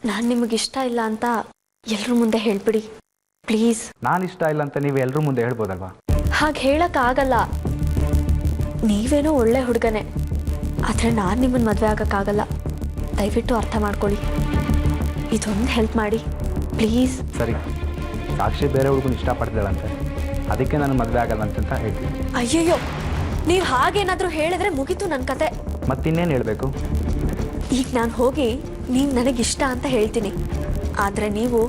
ನಾನು ನಿಮಗೆ ಇಷ್ಟ ಇಲ್ಲ ಅಂತ ಎಲ್ಲರ ಮುಂದೆ ಹೇಳ್ಬಿಡಿ ಪ್ಲೀಸ್. ನಾನು ಇಷ್ಟ ಇಲ್ಲ ಅಂತ ನೀವು ಎಲ್ಲರ ಮುಂದೆ ಹೇಳ್ಬೋದಲ್ವಾ? ಹಾಗೆ ಹೇಳೋಕ್ಕಾಗಲ್ಲ. ನೀವೇನೋ ಒಳ್ಳೆ ಹುಡುಗನೇ, ಆದರೆ ನಾನು ನಿಮ್ಮನ್ನು ಮದುವೆ ಆಗೋಕ್ಕಾಗಲ್ಲ. ದಯವಿಟ್ಟು ಅರ್ಥ ಮಾಡ್ಕೊಳ್ಳಿ. ಇದೊಂದು ಹೆಲ್ಪ್ ಮಾಡಿ ಪ್ಲೀಸ್. ಸರಿ, ಸಾಕ್ಷಿ ಬೇರೆ ಹುಡುಗನ ಇಷ್ಟಪಡ್ತಾಳಂತೆ, ಅದಕ್ಕೆ ನಾನು ಮದುವೆ ಆಗಲ್ಲ ಅಂತ ಹೇಳ್ತೀನಿ. ಅಯ್ಯಯ್ಯೋ, ನೀವು ಹಾಗೇನಾದರೂ ಹೇಳಿದ್ರೆ ಮುಗೀತು ನನ್ನ ಕತೆ. ಮತ್ತಿನ್ನೇನು ಹೇಳಬೇಕು? ಈಗ ನಾನು ಹೋಗಿ ನೀವು ನನಗಿಷ್ಟ ಅಂತ ಹೇಳ್ತೀನಿ, ಆದರೆ ನೀವು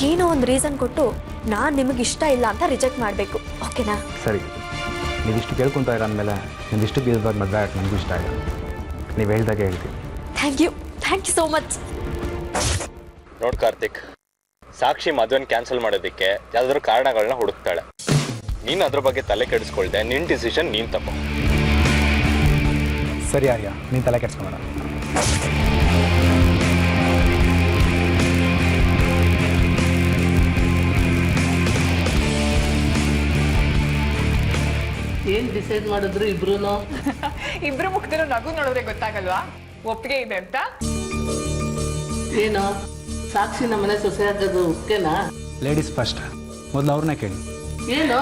ಏನೋ ಒಂದು ರೀಸನ್ ಕೊಟ್ಟು ನಾನು ನಿಮಗಿಷ್ಟ ಇಲ್ಲ ಅಂತ ರಿಜೆಕ್ಟ್ ಮಾಡಬೇಕು, ಓಕೆನಾ? ಸರಿ, ನೀವಿಷ್ಟು ಕೇಳ್ಕೊತಾ ಇರೋ ಅಂದಮೇಲೆ ನಿಮ್ಮಿಷ್ಟು ಬೀಳ್ದಾಗ ಮದುವೆ ಆಗಕ್ಕೆ ನನಗೂ ಇಷ್ಟ ಇಲ್ಲ. ನೀವು ಹೇಳ್ದಾಗೆ ಹೇಳ್ತೀನಿ. Thank you so much. ನೋಡ್ ಕಾರ್ತಿಕ್, ಸಾಕ್ಷಿ ಮದುವೆನ ಕ್ಯಾನ್ಸಲ್ ಮಾಡೋದಕ್ಕೆ ಯಾವ್ದಾದ್ರು ಕಾರಣಗಳನ್ನ ಹುಡುಕ್ತಾಳೆ. ನೀನು ಅದ್ರ ಬಗ್ಗೆ ತಲೆ ಕೆಡಿಸ್ಕೊಳ್ದೆ, ನಿನ್ನ ಡಿಸಿಷನ್ ನೀನು ತಗೋ. ಸರಿ ಆರ್ಯ, ನೀನು ತಲೆ ಕೆಡಿಸ್ಕೊಬೇಡ. ಏನ್ ಡಿಸೈಡ್ ಮಾಡಿದ್ರು ಇಬ್ರು? ಇಬ್ರು ಮುಖದಲ್ಲೂ ನಗು ನೋಡಿದ್ರೆ ಗೊತ್ತಾಗಲ್ವಾ ಒಪ್ಪಿಗೆ ಇದೆ ಅಂತ? ಏನು ಸಾಕ್ಷಿ ನಮ್ಮನೆ ಸೊಸೆ ಆಗೋದು ಓಕೆನಾ? ಲೇಡೀಸ್ ಫಸ್ಟ್, ಮೊದಲು ಅವ್ರನ್ನ ಕೇಳಿ. ಏನು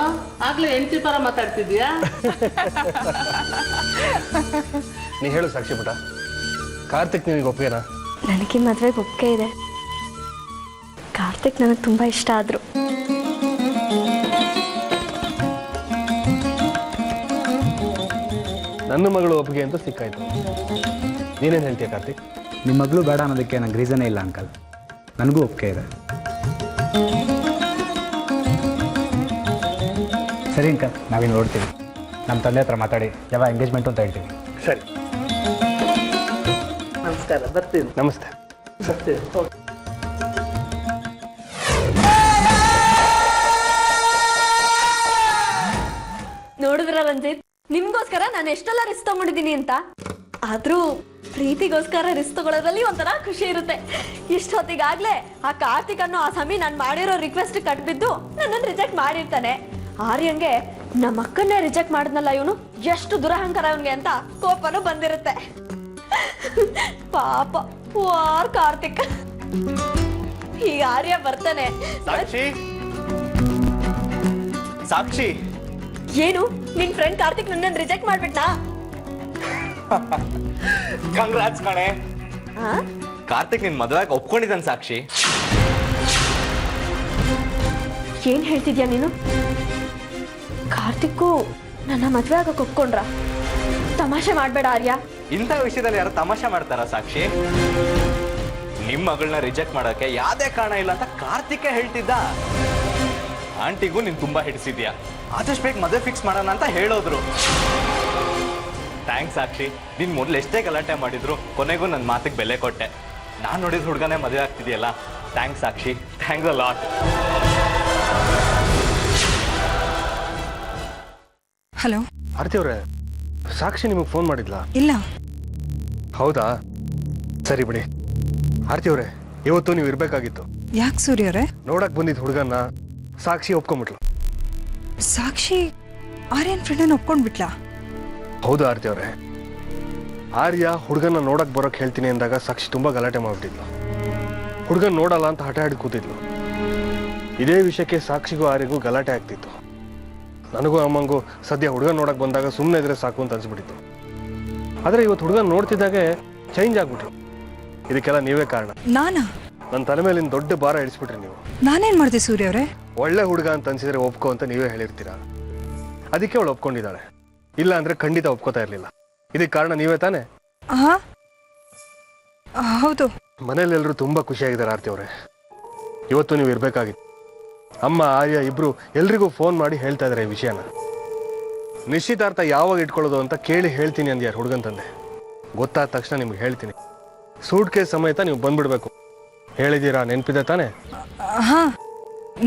ಆಗ್ಲೇ ಹೆಂಡತಿ ಪರ ಮಾತಾಡ್ತಿದ್ಯಾ? ನೀ ಹೇಳು ಸಾಕ್ಷಿ ಪುಟ, ಕಾರ್ತಿಕ್ ನಿನಗೆ ಒಪ್ಪಿಗೆನಾ? ನನಗೆ ಮದುವೆಗೆ ಒಪ್ಪಿಗೆ ಇದೆ. ಕಾರ್ತಿಕ್ ನನಗೆ ತುಂಬ ಇಷ್ಟ ಆದರು. ನನ್ನ ಮಗಳು ಒಪ್ಪಿಗೆ ಅಂತ ಸಿಕ್ಕಾಯ್ತು. ನೀನೇನು ಹೇಳ್ತೀಯ ಕಾರ್ತಿಕ್? ನಿಮ್ಮ ಮಗಳು ಬೇಡ ಅನ್ನೋದಕ್ಕೆ ನಂಗೆ ರೀಸನೇ ಇಲ್ಲ ಅಂಕಲ್. ನನಗೂ ಒಪ್ಪಿಗೆ ಇದೆ. ಸರಿ ಅಂಕಲ್, ನಾವಿನ್ನು ನೋಡ್ತೀವಿ. ನಮ್ಮ ತಂದೆ ಹತ್ರ ಮಾತಾಡಿ ಯಾವ ಎಂಗೇಜ್ಮೆಂಟು ಅಂತ ಹೇಳ್ತೀವಿ. ಸರಿ, ನಮಸ್ಕಾರ, ಬರ್ತೀನಿ. ನಮಸ್ತೆ. ಬರ್ತೀನಿ. ನೋಡಿದ್ರ ರಂಜಿತ್, ನಿಮ್ಗೋಸ್ಕರ ನಾನು ಎಷ್ಟೆಲ್ಲ ರಿಸ್ಕ್ ತಗೊಂಡಿದ್ದೀನಿ ಅಂತ. ಆದ್ರೂ ಪ್ರೀತಿಗೋಸ್ಕರ ರಿಸ್ಕ್ ತಗೊಳ್ಳೋದ್ರಲ್ಲಿ ಒಂಥರ ಖುಷಿ ಇರುತ್ತೆ. ಇಷ್ಟೊತ್ತಿಗಾಗ್ಲೇ ಆ ಕಾರ್ತಿಕ್ ಅನ್ನೋ ಆ ಸಮಯ ನಾನು ಮಾಡಿರೋ ರಿಕ್ವೆಸ್ಟ್ ಕಟ್ಬಿದ್ದು ನನ್ನನ್ನು ರಿಜೆಕ್ಟ್ ಮಾಡಿರ್ತಾನೆ. ಆರ್ಯಂಗೆ ನಮ್ಮ ಅಕ್ಕನ್ನೇ ರಿಜೆಕ್ಟ್ ಮಾಡಿದ್ನಲ್ಲ ಇವನು, ಎಷ್ಟು ದುರಹಂಕಾರ ಇವನ್ಗೆ ಅಂತ ಕೋಪನೂ ಬಂದಿರುತ್ತೆ. ಪಾಪ ವಾರ್ ಕಾರ್ತಿಕ್. ಈಗ ಆರ್ಯ ಬರ್ತಾನೆ. ಸಾಕ್ಷಿ, ಸಾಕ್ಷಿ, ಏನು ನಿನ್ ಫ್ರೆಂಡ್ ಕಾರ್ತಿಕ್ ನನ್ನನ್ನು ರಿಜೆಕ್ಟ್ ಮಾಡ್ಬಿಟ್ನಾ? ಕಂಗ್ರಾಟ್ಸ್ ಕಣೆ. ಕಾರ್ತಿಕ್ ನಿನ್ ಮದುವೆಗೆ ಒಪ್ಕೊಂಡಿದ್ದಾನೆ ಸಾಕ್ಷಿ. ಏನ್ ಹೇಳ್ತಿದ್ಯಾ ನೀನು? ಕಾರ್ತಿಕ್ಕು ನನ್ನ ಮದ್ವೆ ಆಗಕ್ಕೆ ಒಪ್ಕೊಂಡ್ರ? ತಮಾಷೆ ಮಾಡ್ಬೇಡ ಆರ್ಯ. ಇಂಥ ವಿಷಯದಲ್ಲಿ ಯಾರು ತಮಾಷೆ ಮಾಡ್ತಾರ ಸಾಕ್ಷಿ? ನಿಮ್ ಮಗಳನ್ನ ರಿಜೆಕ್ಟ್ ಮಾಡೋಕೆ ಯಾವ್ದೇ ಕಾರಣ ಇಲ್ಲ ಅಂತ ಕಾರ್ತಿಕೇ ಹೇಳ್ತಿದ್ದ. ಆಂಟಿಗೂ ನೀನ್ ತುಂಬಾ ಹಿಡಿಸಿದ್ಯಾ, ಆದಷ್ಟು ಬೇಗ ಮದುವೆ ಫಿಕ್ಸ್ ಮಾಡೋಣ ಅಂತ ಹೇಳೋದ್ರು. ಥ್ಯಾಂಕ್ಸ್ ಸಾಕ್ಷಿ, ನೀನ್ ಮೊದಲು ಎಷ್ಟೇ ಗಲಾಟೆ ಮಾಡಿದ್ರು ಕೊನೆಗೂ ನನ್ನ ಮಾತಿಗೆ ಬೆಲೆ ಕೊಟ್ಟೆ. ನಾನು ನೋಡಿದ ಹುಡುಗನೇ ಮದುವೆ ಆಗ್ತಿದೆಯಲ್ಲ. Thanks Sakshi, thanks a lot. Hello Aarti ಅವರೇ, ಸಾಕ್ಷಿ ನಿಮಗೆ ಫೋನ್ ಮಾಡಿದ್ಲಾ? ಇಲ್ಲ. ಹೌದಾ, ಸರಿ ಬಿಡಿ. ಆರತಿ ಅವರೇ, ಇವತ್ತು ನೀವು ಇರ್ಬೇಕಾಗಿತ್ತು. ಯಾಕೆ ಸೂರ್ಯ ಅವರೇ? ನೋಡಕ್ ಬಂದಿದ್ದ ಹುಡುಗನ್ನ ಸಾಕ್ಷಿ ಒಪ್ಕೊಂಡ್ಬಿಟ್ಲು. ಸಾಕ್ಷಿ ಆರ್ಯನ್ ಫ್ರೆಂಡನ್ನು ಒಪ್ಕೊಂಡ್ಬಿಟ್ಲಾ? ಹೌದು ಆರತಿ ಅವರೇ, ಆರ್ಯ ಹುಡುಗನ್ನ ನೋಡಕ್ ಬರೋಕ್ ಹೇಳ್ತೀನಿ ಅಂದಾಗ ಸಾಕ್ಷಿ ತುಂಬಾ ಗಲಾಟೆ ಮಾಡ್ಬಿಟ್ಟಿದ್ಲು. ಹುಡುಗನ್ ನೋಡಲ್ಲ ಅಂತ ಹಠ ಹಿಡಿದು ಕೂತಿದ್ಲು. ಇದೇ ವಿಷಯಕ್ಕೆ ಸಾಕ್ಷಿಗೂ ಆರ್ಯಗೂ ಗಲಾಟೆ ಆಗ್ತಿತ್ತು. ನನಗೂ ಅಮ್ಮಂಗೂ ಸದ್ಯ ಹುಡುಗನ್ ನೋಡಕ್ ಬಂದಾಗ ಸುಮ್ಮನೆ ಇದ್ರೆ ಸಾಕು ಅಂತ ಅನ್ಸ್ಬಿಟ್ಟಿತ್ತು. ಆದ್ರೆ ಇವತ್ತು ಹುಡುಗನ್ ನೋಡ್ತಿದ್ದಾಗೆ ಚೇಂಜ್ ಆಗ್ಬಿಟ್ಲು. ಇದಕ್ಕೆಲ್ಲ ನೀವೇ ಕಾರಣ. ನಾನಾ? ನನ್ನ ತಲೆ ಮೇಲಿನ ದೊಡ್ಡ ಭಾರ ಇಳಿಸ್ಬಿಟ್ರಿ ನೀವು. ನಾನೇನ್ ಮಾಡಿದೆ ಸೂರ್ಯ ಅವರೇ? ಒಳ್ಳೆ ಹುಡುಗ ಅಂತ ಅನ್ಸಿದ್ರೆ ಒಪ್ಕೋ ಅಂತ ನೀವೇ ಹೇಳಿರ್ತೀರಾ. ಅದಕ್ಕೆ ಅವಳು ಒಪ್ಕೊಂಡಿದ್ದಾಳೆ. ಇಲ್ಲ ಅಂದ್ರೆ ಖಂಡಿತ ಒಪ್ಕೋತಾ ಇರ್ಲಿಲ್ಲ. ಇದಕ್ಕೆ ಕಾರಣ ನೀವೇ ತಾನೆ? ಹಾ ಹೌದು. ಮನೇಲೆಲ್ಲರೂ ತುಂಬಾ ಖುಷಿಯಾಗಿದ್ದಾರೆ ಆರತಿ ಅವರೇ. ಇವತ್ತು ನೀವು ಇರ್ಬೇಕಾಗಿತ್ತು. ಅಮ್ಮ ಆರ್ಯ ಇಬ್ರು ಎಲ್ರಿಗೂ ಫೋನ್ ಮಾಡಿ ಹೇಳ್ತಾ ಇದಾರೆ ಈ ವಿಷಯನ. ನಿಶ್ಚಿತಾರ್ಥ ಯಾವಾಗ ಇಟ್ಕೊಳ್ಳೋದು ಅಂತ ಕೇಳಿ ಹೇಳ್ತೀನಿ ಅಂದ್ಯಾರು ಹುಡುಗನ್ ತಂದೆ. ಗೊತ್ತಾದ ತಕ್ಷಣ ನಿಮ್ಗೆ ಹೇಳ್ತೀನಿ. ಸೂಟ್ ಕೇಸ್ ಸಮೇತ ನೀವು ಬಂದ್ಬಿಡ್ಬೇಕು. ಹೇಳಿದ್ದೀರಾ, ನೆನ್ಪಿದೆ ತಾನೆ? ಹಾ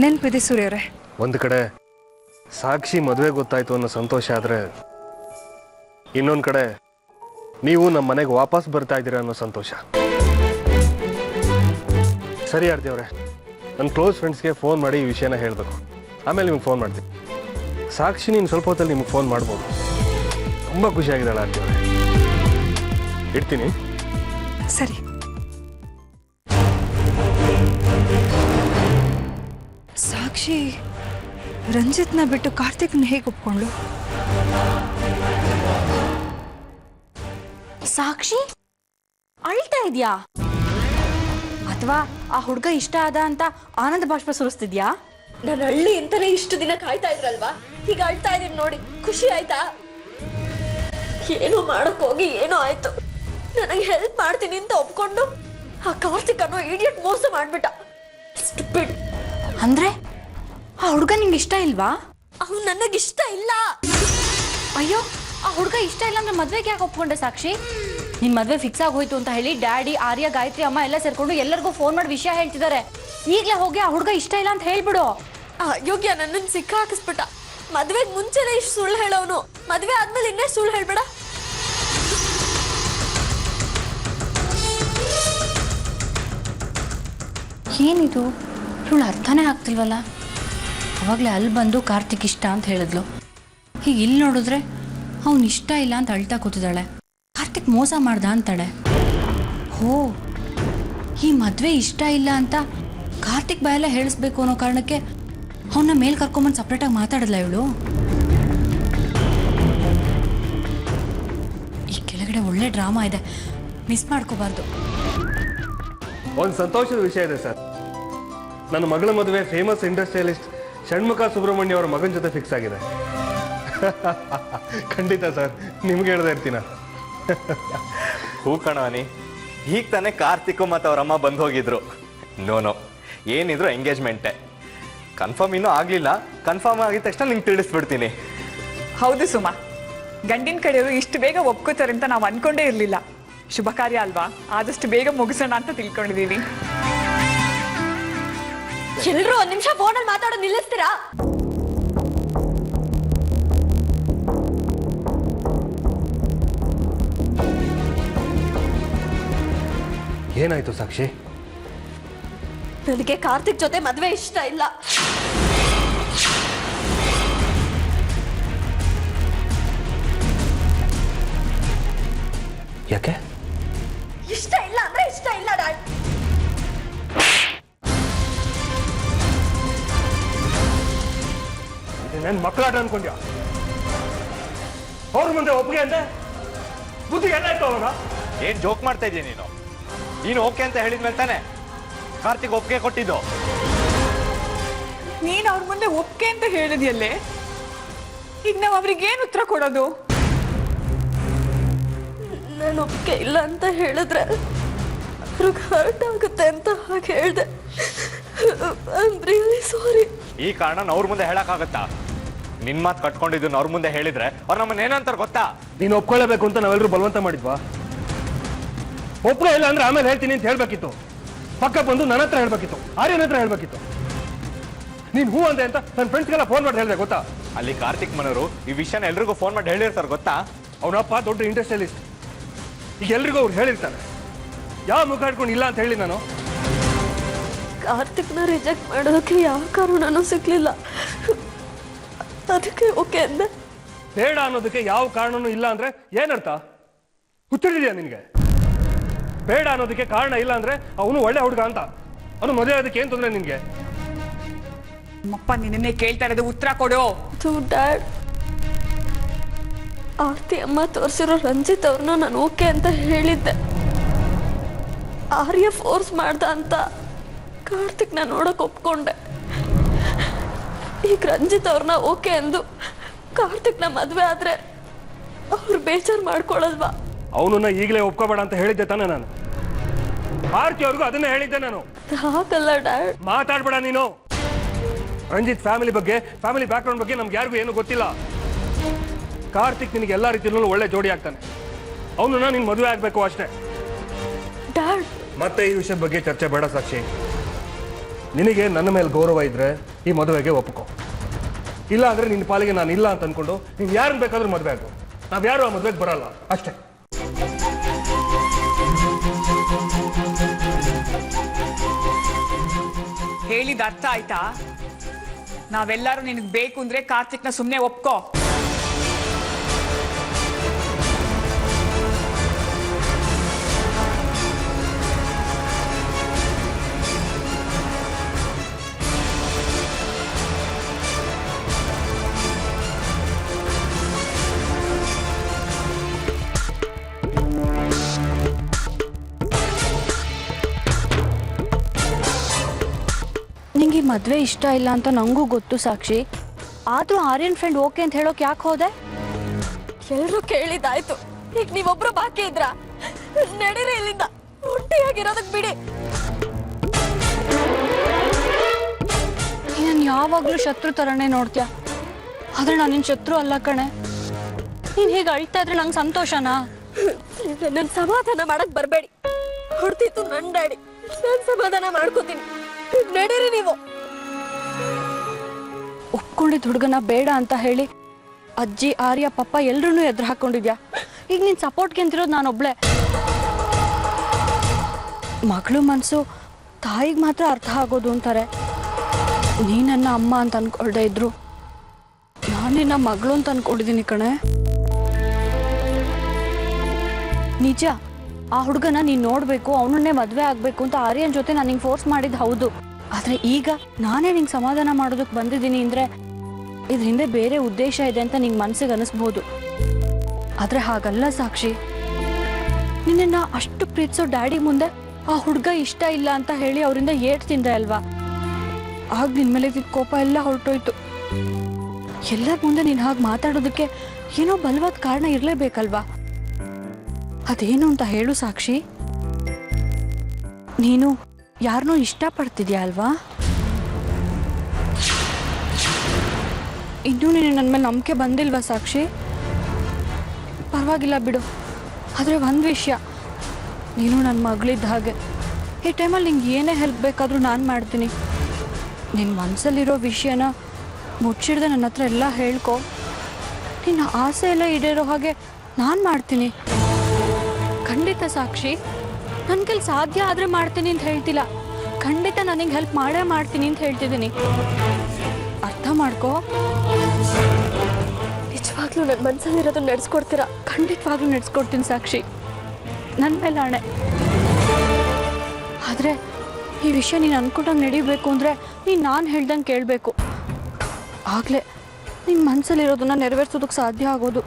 ನೆನ್ಪಿದೆ ಸೂರ್ಯ ಅವರೇ. ಒಂದು ಕಡೆ ಸಾಕ್ಷಿ ಮದುವೆ ಗೊತ್ತಾಯ್ತು ಅನ್ನೋ ಸಂತೋಷ ಆದ್ರೆ, ಇನ್ನೊಂದು ಕಡೆ ನೀವು ನಮ್ಮ ಮನೆಗೆ ವಾಪಸ್ ಬರ್ತಾ ಇದ್ದೀರಾ ಅನ್ನೋ ಸಂತೋಷ. ಸರಿ ಆರತಿ ಅವರೇ, ನನ್ನ ಕ್ಲೋಸ್ ಫ್ರೆಂಡ್ಸ್ಗೆ ಫೋನ್ ಮಾಡಿ ಈ ವಿಷಯನ ಹೇಳಬೇಕು. ಆಮೇಲೆ ನಿಮ್ಗೆ ಫೋನ್ ಮಾಡ್ತೀನಿ. ಸಾಕ್ಷಿ ನೀನು ಸ್ವಲ್ಪ ಹೊತ್ತಲ್ಲಿ ನಿಮ್ಗೆ ಫೋನ್ ಮಾಡ್ಬೋದು. ತುಂಬ ಖುಷಿಯಾಗಿದ್ದಾಳೆ ಆರತಿ ಅವರೇ. ಇಡ್ತೀನಿ. ಸರಿ. ಸಾಕ್ಷಿ ರಂಜಿತ್ನ ಬಿಟ್ಟು ಕಾರ್ತಿಕ್ನ ಹೇಗೆ ಒಪ್ಕೊಂಡ್ಳು? ಸಾಕ್ಷಿ ಅಳ್ತಾ ಇದ್ಯಾ ಅಥವಾ ಆ ಹುಡ್ಗ ಇಷ್ಟ ಆದ ಅಂತ ಆನಂದ ಬಾಷ್ಪ ಸುರಿಸ್ತಿದ್ಯಾ? ನಾನು ಹಳ್ಳಿ ಅಂತಾನೆ ಇಷ್ಟು ದಿನ ಕಾಯ್ತಾ ಇದ್ರಲ್ವಾ, ಈಗ ಅಳ್ತಾ ಇದೀನಿ ನೋಡಿ, ಖುಷಿ ಆಯ್ತಾ? ಏನೋ ಮಾಡಕ್ ಹೋಗಿ ಏನೋ ಆಯ್ತು. ನನಗೆ ಹೆಲ್ಪ್ ಮಾಡ್ತೀನಿ ಅಂತ ಒಪ್ಕೊಂಡು ಆ ಕಾರ್ತಿಕ್ ಅನ್ನೋ ಇಡಿಯಟ್ ಮೋಸ ಮಾಡ್ಬಿಟ್ಟ. ಸ್ಟುಪಿಡ್. ಅಂದ್ರೆ ಆ ಹುಡ್ಗ ನಿಂಗೆ ಇಷ್ಟ ಇಲ್ವಾ? ಅವ್ನು ನನಗಿಷ್ಟ ಇಲ್ಲ. ಅಯ್ಯೋ, ಆ ಹುಡ್ಗ ಇಷ್ಟ ಇಲ್ಲ ಅಂದ್ರೆ ಮದ್ವೆಗೆ ಯಾಕೆ ಒಪ್ಕೊಂಡೆ ಸಾಕ್ಷಿ? ನಿನ್ ಮದ್ವೆ ಫಿಕ್ಸ್ ಆಗಿ ಹೋಯ್ತು ಅಂತ ಹೇಳಿ ಡ್ಯಾಡಿ, ಆರ್ಯ, ಗಾಯತ್ರಿ ಅಮ್ಮ ಎಲ್ಲ ಸೇರ್ಕೊಂಡು ಎಲ್ಲರಿಗೂ ಫೋನ್ ಮಾಡಿ ವಿಷಯ ಹೇಳ್ತಿದ್ದಾರೆ. ಈಗ್ಲೇ ಹೋಗಿ ಆ ಹುಡ್ಗ ಇಷ್ಟ ಇಲ್ಲ ಅಂತ ಹೇಳ್ಬಿಡು. ಯೋಗ್ಯ ನನ್ನನ್ನು ಸಿಕ್ಕ ಹಾಕಿಸ್ಬಿಟ್ಟ. ಮದ್ವೆಗೆ ಮುಂಚೆನೆ ಇಷ್ಟು ಸುಳ್ಳು ಹೇಳೋನು, ಮದ್ವೆ ಆದ್ಮೇಲೆ ಇನ್ನೇ ಸುಳ್ಳು ಹೇಳ್ಬೇಡ. ಏನಿದು, ಇವಳು ಅರ್ಥನೇ ಆಗ್ತಿಲ್ವಲ್ಲ. ಅವಾಗಲೇ ಅಲ್ಲಿ ಬಂದು ಕಾರ್ತಿಕ್ ಇಷ್ಟ ಅಂತ ಹೇಳಿದ್ಲು, ಹೀಗೆ ಇಲ್ಲಿ ನೋಡಿದ್ರೆ ಅವನು ಇಷ್ಟ ಇಲ್ಲ ಅಂತ ಅಳ್ತಾ ಕೂತಿದ್ದಾಳೆ. ಕಾರ್ತಿಕ್ ಮೋಸ ಮಾಡ್ದ ಅಂತಾಳೆ. ಹೋ, ಈ ಮದುವೆ ಇಷ್ಟ ಇಲ್ಲ ಅಂತ ಕಾರ್ತಿಕ್ ಬಾಯೆಲ್ಲ ಹೇಳಿಸ್ಬೇಕು ಅನ್ನೋ ಕಾರಣಕ್ಕೆ ಅವನ್ನ ಮೇಲ್ ಕರ್ಕೊಂಬಂದು ಸಪ್ರೇಟಾಗಿ ಮಾತಾಡಿದ್ಲ ಇವಳು. ಈ ಕೆಳಗಡೆ ಒಳ್ಳೆ ಡ್ರಾಮಾ ಇದೆ, ಮಿಸ್ ಮಾಡ್ಕೋಬಾರ್ದು. ಒಂದು ಸಂತೋಷದ ವಿಷಯ ಇದೆ ಸರ್. ನನ್ನ ಮಗಳ ಮದುವೆ ಫೇಮಸ್ ಇಂಡಸ್ಟ್ರಿಯಲಿಸ್ಟ್ ಷಣ್ಮುಖ ಸುಬ್ರಹ್ಮಣ್ಯ ಅವರ ಮಗನ ಜೊತೆ ಫಿಕ್ಸ್ ಆಗಿದೆ. ಖಂಡಿತ ಸರ್, ನಿಮ್ಗೆ ಹೇಳ್ದೆ ಇರ್ತೀನ. ಹೂ ಕಣವನಿ, ಈಗ ತಾನೇ ಕಾರ್ತಿಕ್ ಮತ್ತು ಅವರಮ್ಮ ಬಂದು ಹೋಗಿದ್ರು. ನೋ ಏನಿದ್ರು ಎಂಗೇಜ್ಮೆಂಟೇ. ಕನ್ಫರ್ಮ್ ಇನ್ನೂ ಆಗಲಿಲ್ಲ. ಕನ್ಫರ್ಮ್ ಆಗಿದ ತಕ್ಷಣ ನಿಂಗೆ ತಿಳಿಸ್ಬಿಡ್ತೀನಿ. ಹೌದು ಸುಮಾ, ಗಂಡಿನ ಕಡೆಯವರು ಇಷ್ಟು ಬೇಗ ಒಪ್ಕೋತಾರೆ ಅಂತ ನಾವು ಅನ್ಕೊಂಡೇ ಇರಲಿಲ್ಲ. ಶುಭ ಕಾರ್ಯ ಅಲ್ವಾ, ಆದಷ್ಟು ಬೇಗ ಮುಗಿಸೋಣ ಅಂತ ತಿಳ್ಕೊಂಡಿದ್ದೀವಿ. ಎಲ್ರು ಒಂದ್ ನಿಮಿಷ ಫೋನಲ್ಲಿ ಮಾತಾಡೋದು ನಿಲ್ಲಿಸ್ತೀರಾ? ಏನಾಯ್ತು ಸಾಕ್ಷಿ? ನನಗೆ ಕಾರ್ತಿಕ್ ಜೊತೆ ಮದ್ವೆ ಇಷ್ಟ ಇಲ್ಲ. ಯಾಕೆ? ಇಷ್ಟ ಇಲ್ಲ ಅಂದ್ರೆ ಇಷ್ಟ ಇಲ್ಲ ಡ್ಯಾಡ್. ನನ್ನ ಮಕ್ಕಳಾಟ ಅನ್ಕೊಂಡ್ಯಾ? ಅವ್ರ ಮುಂದೆ ಒಪ್ಪಿಗೆ ಅಂದೆ ಬುದ್ಧಿ ಏನಾಯ್ತು ಅವಾಗ? ಏನು ಜೋಕ್ ಮಾಡ್ತಾ ಇದ್ದೀನಿ ನೀನು? ನೀನು ಓಕೆ ಅಂತ ಹೇಳಿದ್ಮೇಲೆ ತಾನೆ ಕಾರ್ತಿಕ್ ಒಪ್ಪಿಗೆ ಕೊಟ್ಟಿದ್ದು. ನೀನು ಅವ್ರ ಮುಂದೆ ಒಪ್ಕೆ ಅಂತ ಹೇಳಿದ್ಯಲ್ಲೇ, ಈಗ ನಾವು ಅವ್ರಿಗೆ ಏನು ಉತ್ತರ ಕೊಡೋದು? ನಾನು ಒಪ್ಪಿಗೆ ಇಲ್ಲ ಅಂತ ಹೇಳಿದ್ರೆ ಅವ್ರಿಗೆ ಹರ್ಟ್ ಆಗುತ್ತೆ ಅಂತ ಹಾಗೆ ಹೇಳ್ದೆ. I am really sorry. ಈ ಕಾರಣ ಅವ್ರ ಮುಂದೆ ಹೇಳಕ್ಕಾಗತ್ತಾ? ನಿನ್ ಮಾತು ಕಟ್ಕೊಂಡಿದ್ದು ಅವ್ರ ಮುಂದೆ ಹೇಳಿದ್ರೆ ಅವ್ರು ನಮ್ಮನ್ನ ಏನಂತಾರೆ ಗೊತ್ತಾ? ನೀನು ಒಪ್ಕೊಳ್ಳೇಬೇಕು ಅಂತ ನಾವೆಲ್ಲರೂ ಬಲವಂತ ಮಾಡಿದ್ವಾ? ಒಪ್ಪಿಗೆ ಇಲ್ಲ ಅಂದ್ರೆ ಆಮೇಲೆ ಹೇಳ್ತೀನಿ ಅಂತ ಹೇಳ್ಬೇಕಿತ್ತು. ಪಕ್ಕ ಬಂದು ನನ್ನ ಹತ್ರ ಹೇಳ್ಬೇಕಿತ್ತು, ಆರ್ಯನ ಹತ್ರ ಹೇಳ್ಬೇಕಿತ್ತು. ನೀನು ಹೂ ಅಂದೆ ಅಂತ ನನ್ನ ಫ್ರೆಂಡ್ಸ್ಗೆಲ್ಲ ಫೋನ್ ಮಾಡಿ ಹೇಳಿದೆ ಗೊತ್ತಾ? ಅಲ್ಲಿ ಕಾರ್ತಿಕ್ ಮನವರು ಈ ವಿಷಯನ ಎಲ್ರಿಗೂ ಫೋನ್ ಮಾಡಿ ಹೇಳಿರ್ತಾರೆ ಗೊತ್ತಾ? ಅವನಪ್ಪ ದೊಡ್ಡ ಇಂಡಸ್ಟ್ರಿಯಲಿಸ್ಟ್, ಈಗ ಎಲ್ರಿಗೂ ಅವ್ರು ಹೇಳಿರ್ತಾನೆ. ಯಾವ ಮುಖ ಇಟ್ಕೊಂಡು ಇಲ್ಲ ಅಂತ ಹೇಳಿ ನಾನು? ಕಾರ್ತಿಕ್ನ ರಿಜೆಕ್ಟ್ ಮಾಡೋದಕ್ಕೆ ಯಾವ ಕಾರಣನೂ ಸಿಗ್ಲಿಲ್ಲ, ಅದಕ್ಕೆ ಓಕೆ ಅಂದೆ. ಬೇಡ ಅನ್ನೋದಕ್ಕೆ ಯಾವ ಕಾರಣನೂ ಇಲ್ಲ ಅಂದ್ರೆ ಏನರ್ಥ? ಹುಚ್ಚಿಡಿದ್ಯಾ ನಿನಗೆ? ಬೇಡ ಅನ್ನೋದಕ್ಕೆ ಕಾರಣ ಇಲ್ಲ ಅಂದ್ರೆ ಅವನು ಒಳ್ಳೆ ಹುಡುಗ ಅಂತ, ಅವನು ಮದುವೆ ಅದಕ್ಕೆ ಏನ್ ತೊಂದ್ರೆ ನಿನ್ಗೆ? ನಮ್ಮಪ್ಪ ನಿನ್ನೆ ಕೇಳ್ತಾ ಇರೋದು, ಉತ್ತರ ಕೊಡು. ಡ್ಯಾಡ್, ಆರ್ತಿ ಅಮ್ಮ ತೋರಿಸಿರೋ ರಂಜಿತ್ ಅವ್ರನ್ನ ನಾನು ಓಕೆ ಅಂತ ಹೇಳಿದ್ದೆ. ಆರ್ಯ ಫೋರ್ಸ್ ಮಾಡ್ದ ಅಂತ ಕಾರ್ತಿಕ್ನ ನೋಡಕ್ ಒಪ್ಕೊಂಡೆ. ಈಗ ರಂಜಿತ್ ಅವ್ರನ್ನ ಓಕೆ ಅಂದು ಕಾರ್ತಿಕ್ನ ಮದ್ವೆ ಆದ್ರೆ ಅವ್ರು ಬೇಜಾರು ಮಾಡ್ಕೊಳ್ಳಲ್ವಾ? ಅವನನ್ನ ಈಗಲೇ ಒಪ್ಕೋಬೇಡ ಅಂತ ಹೇಳಿದ್ದೆ ತಾನೆ ನಾನು. ಆರ್ತಿ ಅವ್ರಿಗೂ ಅದನ್ನೇ ಹೇಳಿದ್ದೆ ನಾನು. ಹಾಗಲ್ಲ ಡ್ಯಾಡ್. ಮಾತಾಡ್ಬೇಡ ನೀನು. ರಂಜಿತ್ ಫ್ಯಾಮಿಲಿ ಬಗ್ಗೆ, ಫ್ಯಾಮಿಲಿ ಬ್ಯಾಕ್ಗ್ರೌಂಡ್ ಬಗ್ಗೆ ನಮ್ಗೆ ಯಾರಿಗೂ ಏನು ಗೊತ್ತಿಲ್ಲ. ಕಾರ್ತಿಕ್ ನಿನಗೆ ಎಲ್ಲಾ ರೀತಿಯಲ್ಲೂ ಒಳ್ಳೆ ಜೋಡಿ ಆಗ್ತಾನೆ. ಅವನನ್ನ ನೀನ್ ಮದುವೆ ಆಗ್ಬೇಕು ಅಷ್ಟೇ. ಡ್ಯಾಡ್, ಮತ್ತೆ ಈ ವಿಷಯದ ಬಗ್ಗೆ ಚರ್ಚೆ ಬೇಡ ಸಾಕ್ಷಿ. ನಿನಗೆ ನನ್ನ ಮೇಲೆ ಗೌರವ ಇದ್ರೆ ಈ ಮದುವೆಗೆ ಒಪ್ಕೋ. ಇಲ್ಲ ಅಂದ್ರೆ ನಿನ್ನ ಪಾಲಿಗೆ ನಾನು ಇಲ್ಲ ಅಂತ ಅನ್ಕೊಂಡು ನೀನ್ ಯಾರನ್ನ ಬೇಕಾದ್ರೂ ಮದುವೆ ಆಗು. ನಾವ್ಯಾರು ಆ ಮದುವೆಗೆ ಬರಲ್ಲ ಅಷ್ಟೇ. ಹೇಳಿದ ಅರ್ಥ ಆಯ್ತಾ? ನಾವೆಲ್ಲರೂ ನಿನಗೆ ಬೇಕು ಅಂದ್ರೆ ಕಾರ್ತಿಕ್ನ ಸುಮ್ಮನೆ ಒಪ್ಕೋ. ನಿನಗೆ ಮದುವೆ ಇಷ್ಟ ಇಲ್ಲ ಅಂತ ನನಗೂ ಗೊತ್ತು ಸಾಕ್ಷಿ. ಆದರೂ ಆರ್ಯನ್ ಫ್ರೆಂಡ್ ಓಕೆ ಅಂತ ಹೇಳೋಕೆ ಯಾಕೆ ಹೋದೆ? ಎಲ್ಲರೂ ಕೇಳಿದ್ದಾಯ್ತು, ಈಗ ನೀವೊಬ್ರು ಬಾಕಿ ಇದ್ರ ನಡೀರಿ ಇಲ್ಲಿಂದ, ಒಟ್ಟಿಯಾಗಿರೋದಕ್ಕೆ ಬಿಡಿ. ನೀನು ಯಾವಾಗಲೂ ಶತ್ರು ಥರನೇ ನೋಡ್ತೀಯ, ಆದ್ರೆ ನಾನು ನಿನ್ನ ಶತ್ರು ಅಲ್ಲ ಕಣೆ. ನೀನು ಹೀಗೆ ಅಳ್ತಾ ಇದ್ರೆ ನಂಗೆ ಸಂತೋಷನಾ? ನನ್ನ ಸಮಾಧಾನ ಮಾಡಕ್ ಬರಬೇಡಿ. ಹೊಡ್ತಿತ್ತು ನನ್ನ ಡ್ಯಾಡಿ, ನಾನು ಸಮಾಧಾನ ಮಾಡ್ಕೋತೀನಿ. ನಡೀರಿ ನೀವು. ಒಪ್ಕೊಂಡಿದ್ದ ಹುಡುಗನ ಬೇಡ ಅಂತ ಹೇಳಿ ಅಜ್ಜಿ, ಆರ್ಯ, ಪಪ್ಪ ಎಲ್ರೂ ಎದುರು ಹಾಕೊಂಡಿದ್ಯಾ. ಈಗ ನಿನ್ ಸಪೋರ್ಟ್ಗೆ ಅಂತಿರೋದು ನಾನೊಬ್ಳೆ. ಮಗಳು ಮನಸ್ಸು ತಾಯಿಗೆ ಮಾತ್ರ ಅರ್ಥ ಆಗೋದು ಅಂತಾರೆ. ನೀ ನನ್ನ ಅಮ್ಮ ಅಂತ ಅನ್ಕೊಳ್ದೆ ಇದ್ರು ನಾನು ನಿನ್ನ ಮಗಳು ಅಂತ ಅನ್ಕೊಂಡಿದ್ದೀನಿ ಕಣೆ. ನಿಜ, ಆ ಹುಡುಗನ ನೀನ್ ನೋಡ್ಬೇಕು, ಅವನನ್ನೇ ಮದ್ವೆ ಆಗ್ಬೇಕು ಅಂತ ಆರ್ಯನ್ ಜೊತೆ ನಾನು ನಿಂಗೆ ಫೋರ್ಸ್ ಮಾಡಿದ್ದು ಹೌದು. ಆದ್ರೆ ಈಗ ನಾನೇ ನಿಂಗೆ ಸಮಾಧಾನ ಮಾಡೋದಕ್ಕೆ ಬಂದಿದ್ದೀನಿ ಅಂದ್ರೆ ಇದ್ರ ಹಿಂದೆ ಬೇರೆ ಉದ್ದೇಶ ಇದೆ ಅಂತ ನಿಂಗೆ ಮನ್ಸಿಗೆ ಅನಿಸ್ಬೋದು. ಆದ್ರೆ ಹಾಗಲ್ಲ ಸಾಕ್ಷಿ. ನಿನ್ನ ಅಷ್ಟು ಪ್ರೀತಿಸೋ ಡ್ಯಾಡಿ ಮುಂದೆ ಆ ಹುಡುಗ ಇಷ್ಟ ಇಲ್ಲ ಅಂತ ಹೇಳಿ ಅವರಿಂದ ಏಟ್ ತಿಂದೆ ಅಲ್ವಾ? ಆಗ ನಿನ್ ಮೇಲೆ ಕೋಪ ಎಲ್ಲ ಹೊರಟೋಯ್ತು. ಎಲ್ಲರ ಮುಂದೆ ನೀನ್ ಹಾಗೆ ಮಾತಾಡೋದಕ್ಕೆ ಏನೋ ಬಲವಾದ ಕಾರಣ ಇರ್ಲೇಬೇಕಲ್ವಾ? ಅದೇನು ಅಂತ ಹೇಳು ಸಾಕ್ಷಿ. ನೀನು ಯಾರನ್ನೋ ಇಷ್ಟಪಡ್ತಿದ್ಯಾ ಅಲ್ವಾ? ಇನ್ನೂ ನೀನು ನನ್ನ ಮೇಲೆ ನಂಬಿಕೆ ಬಂದಿಲ್ವಾ ಸಾಕ್ಷಿ? ಪರವಾಗಿಲ್ಲ ಬಿಡು. ಆದರೆ ಒಂದು ವಿಷಯ, ನೀನು ನನ್ನ ಮಗಳಿದ್ದ ಹಾಗೆ. ಈ ಟೈಮಲ್ಲಿ ನಿಂಗೆ ಏನೇ ಹೆಲ್ಪ್ ಬೇಕಾದರೂ ನಾನು ಮಾಡ್ತೀನಿ. ನಿನ್ನ ಮನಸ್ಸಲ್ಲಿರೋ ವಿಷಯನ ಮುಚ್ಚಿಡ್ದೆ ನನ್ನ ಹತ್ರ ಎಲ್ಲ ಹೇಳ್ಕೊ. ನಿನ್ನ ಆಸೆ ಎಲ್ಲ ಈಡೇರೋ ಹಾಗೆ ನಾನು ಮಾಡ್ತೀನಿ. ಖಂಡಿತ ಸಾಕ್ಷಿ, ನನ್ನ ಕೈಲಿ ಸಾಧ್ಯ ಆದರೆ ಮಾಡ್ತೀನಿ ಅಂತ ಹೇಳ್ತಿಲ್ಲ. ಖಂಡಿತ ನನಗೆ ಹೆಲ್ಪ್ ಮಾಡೇ ಮಾಡ್ತೀನಿ ಅಂತ ಹೇಳ್ತಿದ್ದೀನಿ. ಅರ್ಥ ಮಾಡ್ಕೋ. ನಿಜವಾಗ್ಲೂ ನನ್ನ ಮನಸ್ಸಲ್ಲಿರೋದು ನಡೆಸ್ಕೊಡ್ತೀರಾ? ಖಂಡಿತವಾಗ್ಲೂ ನಡೆಸ್ಕೊಡ್ತೀನಿ ಸಾಕ್ಷಿ, ನನ್ನ ಮೇಲೆ ಆಣೆ. ಆದರೆ ಈ ವಿಷಯ ನೀನು ಅನ್ಕೊಂಡಂಗೆ ನಡೀಬೇಕು ಅಂದರೆ ನೀನು ನಾನು ಹೇಳ್ದಂಗೆ ಕೇಳಬೇಕು. ಆಗಲೇ ನಿನ್ನ ಮನಸ್ಸಲ್ಲಿರೋದನ್ನ ನೆರವೇರಿಸೋದಕ್ಕೆ ಸಾಧ್ಯ ಆಗೋದು.